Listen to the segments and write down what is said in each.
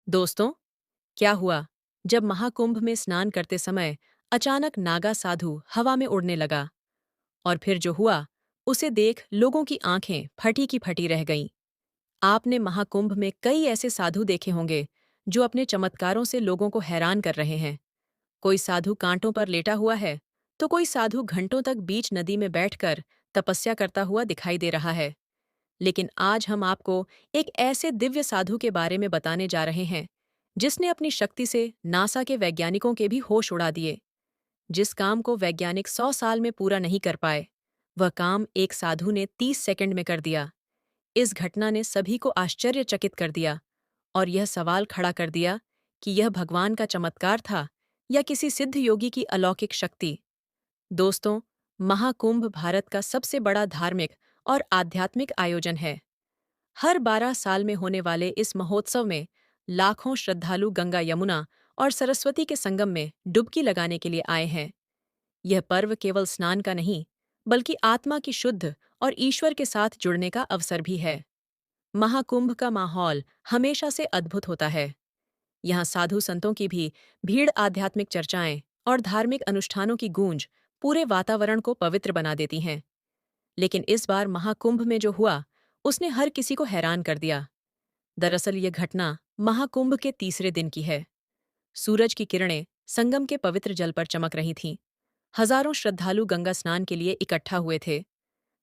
दोस्तों, क्या हुआ जब महाकुंभ में स्नान करते समय अचानक नागा साधु हवा में उड़ने लगा। और फिर जो हुआ उसे देख लोगों की आंखें फटी की फटी रह गईं। आपने महाकुंभ में कई ऐसे साधु देखे होंगे जो अपने चमत्कारों से लोगों को हैरान कर रहे हैं। कोई साधु कांटों पर लेटा हुआ है, तो कोई साधु घंटों तक बीच नदी में बैठकर तपस्या करता हुआ दिखाई दे रहा है। लेकिन आज हम आपको एक ऐसे दिव्य साधु के बारे में बताने जा रहे हैं जिसने अपनी शक्ति से नासा के वैज्ञानिकों के भी होश उड़ा दिए। जिस काम को वैज्ञानिक 100 साल में पूरा नहीं कर पाए, वह काम एक साधु ने 30 सेकंड में कर दिया। इस घटना ने सभी को आश्चर्यचकित कर दिया और यह सवाल खड़ा कर दिया कि यह भगवान का चमत्कार था या किसी सिद्ध योगी की अलौकिक शक्ति। दोस्तों, महाकुंभ भारत का सबसे बड़ा धार्मिक और आध्यात्मिक आयोजन है। हर 12 साल में होने वाले इस महोत्सव में लाखों श्रद्धालु गंगा, यमुना और सरस्वती के संगम में डुबकी लगाने के लिए आए हैं। यह पर्व केवल स्नान का नहीं, बल्कि आत्मा की शुद्ध और ईश्वर के साथ जुड़ने का अवसर भी है। महाकुंभ का माहौल हमेशा से अद्भुत होता है। यहाँ साधु संतों की भी भीड़, आध्यात्मिक चर्चाएं और धार्मिक अनुष्ठानों की गूंज पूरे वातावरण को पवित्र बना देती हैं। लेकिन इस बार महाकुंभ में जो हुआ, उसने हर किसी को हैरान कर दिया। दरअसल ये घटना महाकुंभ के तीसरे दिन की है। सूरज की किरणें संगम के पवित्र जल पर चमक रही थीं। हजारों श्रद्धालु गंगा स्नान के लिए इकट्ठा हुए थे।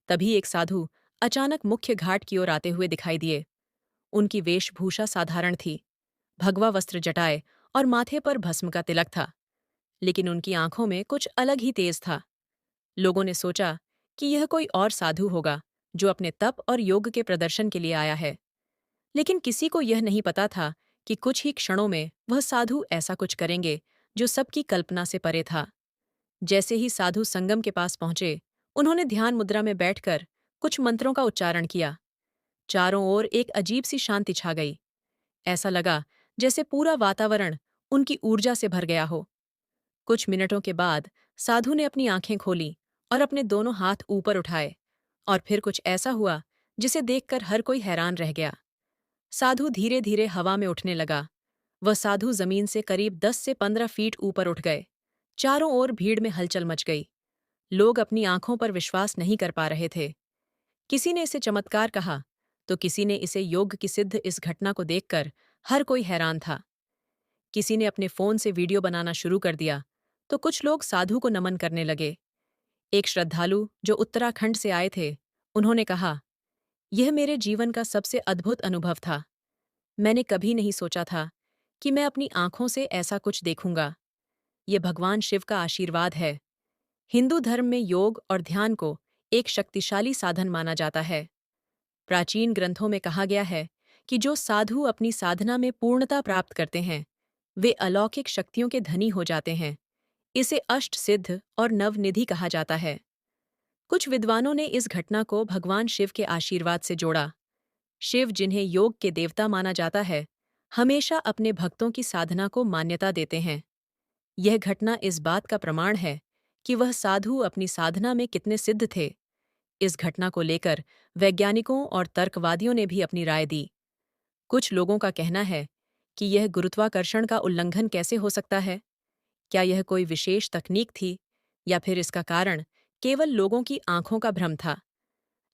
तभी एक साधु अचानक मुख्य घाट की ओर आते हुए दिखाई दिए। उनकी वेशभूषा साधारण थी, भगवा वस्त्र जटाए और माथे पर भस्म का तिलक था। लेकिन उनकी आंखों में कुछ अलग ही तेज था। लोगों ने सोचा कि यह कोई और साधु होगा जो अपने तप और योग के प्रदर्शन के लिए आया है। लेकिन किसी को यह नहीं पता था कि कुछ ही क्षणों में वह साधु ऐसा कुछ करेंगे जो सबकी कल्पना से परे था। जैसे ही साधु संगम के पास पहुंचे, उन्होंने ध्यान मुद्रा में बैठकर कुछ मंत्रों का उच्चारण किया। चारों ओर एक अजीब सी शांति छा गई। ऐसा लगा जैसे पूरा वातावरण उनकी ऊर्जा से भर गया हो। कुछ मिनटों के बाद साधु ने अपनी आंखें खोलीं और अपने दोनों हाथ ऊपर उठाए। और फिर कुछ ऐसा हुआ जिसे देखकर हर कोई हैरान रह गया। साधु धीरे धीरे हवा में उठने लगा। वह साधु जमीन से करीब 10 से 15 फीट ऊपर उठ गए। चारों ओर भीड़ में हलचल मच गई। लोग अपनी आंखों पर विश्वास नहीं कर पा रहे थे। किसी ने इसे चमत्कार कहा, तो किसी ने इसे योग की सिद्ध। इस घटना को देखकर हर कोई हैरान था। किसी ने अपने फोन से वीडियो बनाना शुरू कर दिया, तो कुछ लोग साधु को नमन करने लगे। एक श्रद्धालु जो उत्तराखंड से आए थे, उन्होंने कहा, यह मेरे जीवन का सबसे अद्भुत अनुभव था। मैंने कभी नहीं सोचा था कि मैं अपनी आंखों से ऐसा कुछ देखूंगा। ये भगवान शिव का आशीर्वाद है। हिंदू धर्म में योग और ध्यान को एक शक्तिशाली साधन माना जाता है। प्राचीन ग्रंथों में कहा गया है कि जो साधु अपनी साधना में पूर्णता प्राप्त करते हैं, वे अलौकिक शक्तियों के धनी हो जाते हैं। इसे अष्ट सिद्ध और नवनिधि कहा जाता है। कुछ विद्वानों ने इस घटना को भगवान शिव के आशीर्वाद से जोड़ा। शिव, जिन्हें योग के देवता माना जाता है, हमेशा अपने भक्तों की साधना को मान्यता देते हैं। यह घटना इस बात का प्रमाण है कि वह साधु अपनी साधना में कितने सिद्ध थे। इस घटना को लेकर वैज्ञानिकों और तर्कवादियों ने भी अपनी राय दी। कुछ लोगों का कहना है कि यह गुरुत्वाकर्षण का उल्लंघन कैसे हो सकता है? क्या यह कोई विशेष तकनीक थी, या फिर इसका कारण केवल लोगों की आंखों का भ्रम था?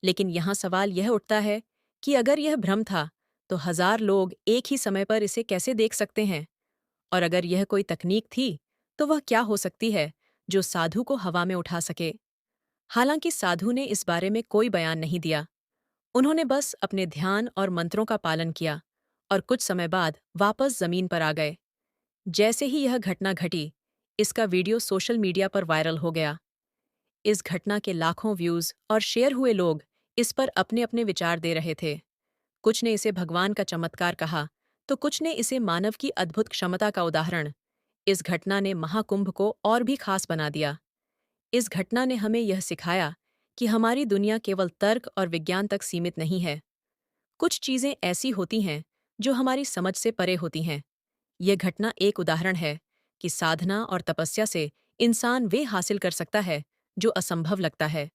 लेकिन यहाँ सवाल यह उठता है कि अगर यह भ्रम था, तो 1000 लोग एक ही समय पर इसे कैसे देख सकते हैं? और अगर यह कोई तकनीक थी, तो वह क्या हो सकती है जो साधु को हवा में उठा सके? हालांकि साधु ने इस बारे में कोई बयान नहीं दिया। उन्होंने बस अपने ध्यान और मंत्रों का पालन किया और कुछ समय बाद वापस जमीन पर आ गए। जैसे ही यह घटना घटी, इसका वीडियो सोशल मीडिया पर वायरल हो गया। इस घटना के लाखों व्यूज और शेयर हुए। लोग इस पर अपने अपने विचार दे रहे थे। कुछ ने इसे भगवान का चमत्कार कहा, तो कुछ ने इसे मानव की अद्भुत क्षमता का उदाहरण। इस घटना ने महाकुंभ को और भी खास बना दिया। इस घटना ने हमें यह सिखाया कि हमारी दुनिया केवल तर्क और विज्ञान तक सीमित नहीं है। कुछ चीजें ऐसी होती हैं जो हमारी समझ से परे होती हैं। यह घटना एक उदाहरण है कि साधना और तपस्या से इंसान वे हासिल कर सकता है जो असंभव लगता है।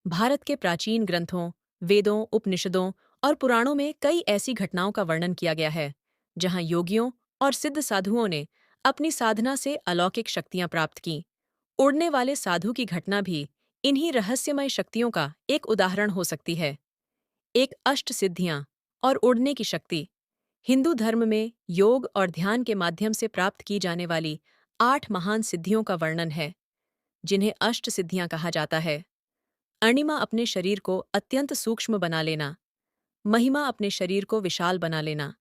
भारत के प्राचीन ग्रंथों, वेदों, उपनिषदों और पुराणों में कई ऐसी घटनाओं का वर्णन किया गया है जहां योगियों और सिद्ध साधुओं ने अपनी साधना से अलौकिक शक्तियां प्राप्त की। उड़ने वाले साधु की घटना भी इन्हीं रहस्यमय शक्तियों का एक उदाहरण हो सकती है। एक अष्ट सिद्धियां और उड़ने की शक्ति। हिंदू धर्म में योग और ध्यान के माध्यम से प्राप्त की जाने वाली 8 महान सिद्धियों का वर्णन है, जिन्हें अष्ट सिद्धियां कहा जाता है। अणिमा अपने शरीर को अत्यंत सूक्ष्म बना लेना। महिमा अपने शरीर को विशाल बना लेना।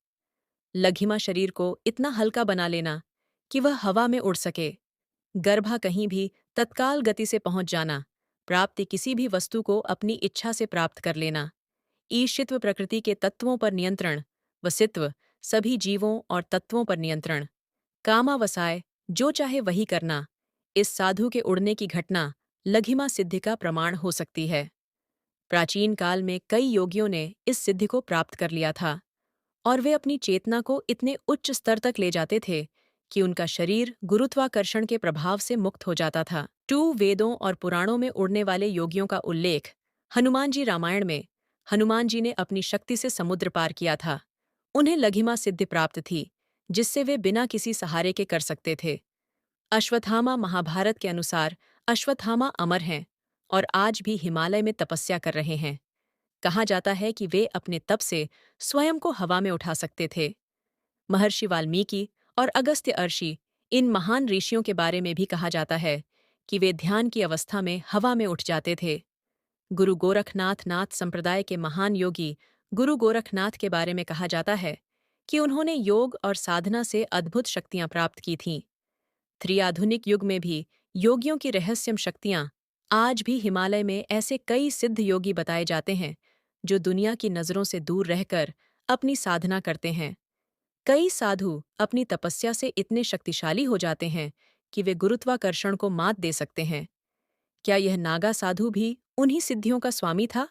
लघिमा शरीर को इतना हल्का बना लेना कि वह हवा में उड़ सके। गर्भा कहीं भी तत्काल गति से पहुंच जाना। प्राप्ति किसी भी वस्तु को अपनी इच्छा से प्राप्त कर लेना। ईशित्व प्रकृति के तत्वों पर नियंत्रण। वसित्व सभी जीवों और तत्वों पर नियंत्रण। कामावसाय जो चाहे वही करना। इस साधु के उड़ने की घटना लघिमा सिद्धि का प्रमाण हो सकती है। प्राचीन काल में कई योगियों ने इस सिद्धि को प्राप्त कर लिया था और वे अपनी चेतना को इतने उच्च स्तर तक ले जाते थे कि उनका शरीर गुरुत्वाकर्षण के प्रभाव से मुक्त हो जाता था। वेदों और पुराणों में उड़ने वाले योगियों का उल्लेख। हनुमान जी रामायण में हनुमान जी ने अपनी शक्ति से समुद्र पार किया था। उन्हें लघिमा सिद्धि प्राप्त थी, जिससे वे बिना किसी सहारे के कर सकते थे। अश्वत्थामा महाभारत के अनुसार अश्वत्थामा अमर हैं और आज भी हिमालय में तपस्या कर रहे हैं। कहा जाता है कि वे अपने तप से स्वयं को हवा में उठा सकते थे। महर्षि वाल्मीकि और अगस्त्य ऋषि, इन महान ऋषियों के बारे में भी कहा जाता है कि वे ध्यान की अवस्था में हवा में उठ जाते थे। गुरु गोरखनाथ नाथ संप्रदाय के महान योगी गुरु गोरखनाथ के बारे में कहा जाता है कि उन्होंने योग और साधना से अद्भुत शक्तियां प्राप्त की थीं। त्रिआधुनिक युग में भी योगियों की रहस्यम शक्तियां आज भी हिमालय में ऐसे कई सिद्ध योगी बताए जाते हैं जो दुनिया की नजरों से दूर रहकर अपनी साधना करते हैं। कई साधु अपनी तपस्या से इतने शक्तिशाली हो जाते हैं कि वे गुरुत्वाकर्षण को मात दे सकते हैं। क्या यह नागा साधु भी उन्हीं सिद्धियों का स्वामी था?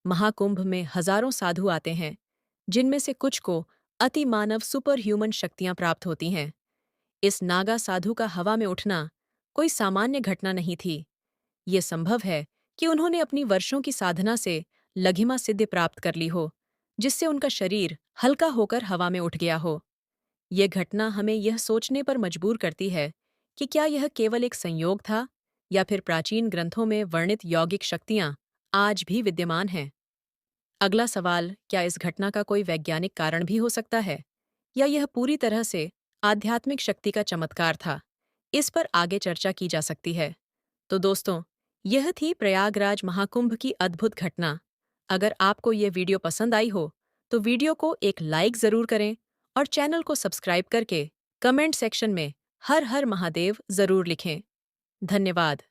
महाकुंभ में हजारों साधु आते हैं, जिनमें से कुछ को अति मानव सुपर ह्यूमन शक्तियां प्राप्त होती हैं। इस नागा साधु का हवा में उठना कोई सामान्य घटना नहीं थी। ये संभव है कि उन्होंने अपनी वर्षों की साधना से लघिमा सिद्धि प्राप्त कर ली हो, जिससे उनका शरीर हल्का होकर हवा में उठ गया हो। ये घटना हमें यह सोचने पर मजबूर करती है कि क्या यह केवल एक संयोग था या फिर प्राचीन ग्रंथों में वर्णित यौगिक शक्तियां आज भी विद्यमान हैं। अगला सवाल, क्या इस घटना का कोई वैज्ञानिक कारण भी हो सकता है या यह पूरी तरह से आध्यात्मिक शक्ति का चमत्कार था? इस पर आगे चर्चा की जा सकती है। तो दोस्तों, यह थी प्रयागराज महाकुंभ की अद्भुत घटना। अगर आपको यह वीडियो पसंद आई हो तो वीडियो को एक लाइक जरूर करें और चैनल को सब्सक्राइब करके कमेंट सेक्शन में हर हर महादेव जरूर लिखें। धन्यवाद।